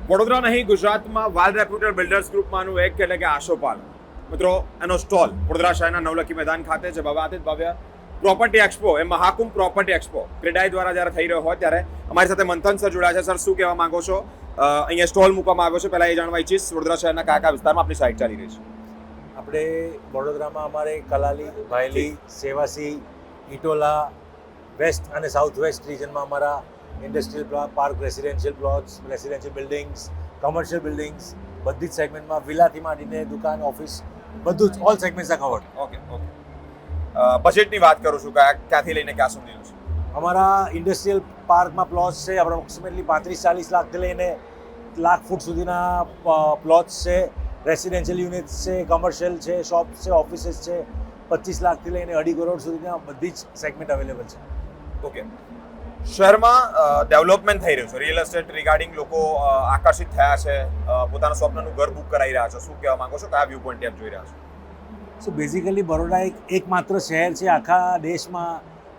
વડોદરા નહીં, ગુજરાતમાં વેલ reputed builders ગ્રુપમાંનું એક એટલે કે આશોપાલ મિત્રો, એનો સ્ટોલ વડોદરા શહેરના નવલખી મેદાન ખાતે છે. ભવ્યાતીત ભવ્ય પ્રોપર્ટી એક્સપો, એ મહાકુંભ પ્રોપર્ટી એક્સપો ક્રેડાઈ દ્વારા જ્યારે થઈ રહ્યો હોય ત્યારે અમારી સાથે મંથન સર જોડાયા છે. સર, શું કહેવા માંગો છો? અહીંયા સ્ટોલ મૂકવામાં આવ્યો છે, પહેલાં એ જાણવા ઈચ્છીશ વડોદરા શહેરના કયા વિસ્તારમાં આપણી સાઇટ ચાલી રહી છે? આપણે વડોદરામાં અમારે કલાલી, ભાયલી, સેવાસી, ઇટોલા, વેસ્ટ અને સાઉથ વેસ્ટ રિજનમાં અમારા industrial park, residential plots, residential buildings, commercial buildings, બધી જ સેગમેન્ટમાં વિલાથી માંડીને દુકાન, ઓફિસ, બધું જ all segments are covered. Okay. બજેટની વાત કરું છું, ક્યાંથી લઈને ક્યાં સુધીનું છે? અમારા ઇન્ડસ્ટ્રીયલ પાર્કમાં પ્લોટ્સ છે અપ્રોક્સિમેટલી 35-40 લાખથી લઈને લાખ ફૂટ સુધીના પ્લોટ્સ છે. રેસિડેન્શિયલ યુનિટ્સ છે, કમર્શિયલ છે, શોપ્સ છે, ઓફિસીસ છે. 25 લાખથી લઈને 2.5 કરોડ સુધીના બધી જ સેગમેન્ટ અવેલેબલ છે. ઓકે. શહેરમાં ડેવલપમેન્ટ થઈ રહ્યું છે, રિયલ એસ્ટેટ રિગાર્ડિંગ લોકો આકર્ષિત થયા છે, પોતાના સ્વપ્નનું ઘર બુક કરાવી રહ્યા છે. શું કહેવા માંગો છો? કયા વ્યૂ પોઈન્ટ આપ જોઈ રહ્યા છો? સો બેઝિકલી બરોડા એકમાત્ર શહેર છે આખા દેશમાં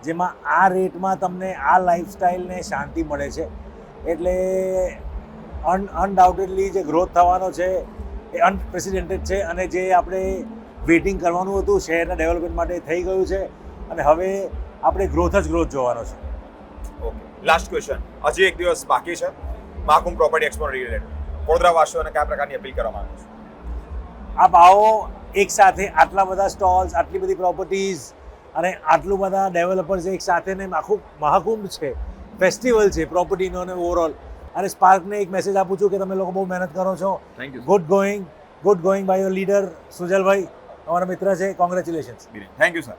જેમાં આ રેટમાં તમને આ લાઈફસ્ટાઈલને શાંતિ મળે છે. એટલે અનડાઉટેડલી જે ગ્રોથ થવાનો છે એ અનપ્રેસિડેન્ટેડ છે, અને જે આપણે વેઇટિંગ કરવાનું હતું શહેરના ડેવલપમેન્ટ માટે થઈ ગયું છે, અને હવે આપણે ગ્રોથ જોવાનો છે. ઓકે. લાસ્ટ ક્વેશ્ચન, હજી એક દિવસ બાકી છે Mahakumbh property expo related. Vadodara વાસીઓને કયા પ્રકારની અપીલ કરવા માંગો છો? આપ આવો એક સાથે, આટલા બધા સ્ટોલ્સ, આટલી બધી પ્રોપર્ટીઝ અને આટલું બધા ડેવલપર્સ એક સાથે, ને આખું મહાકુંભ છે, ફેસ્ટિવલ છે પ્રોપર્ટીનો અને ઓવરઓલ. અને સ્પાર્કને એક મેસેજ આપું છું કે તમે લોકો બહુ મહેનત કરો છો. Good going by your leader Sujalbhai, અમારા મિત્ર છે. કોંગ્રેચ્યુલેશન્સ. Thank you sir.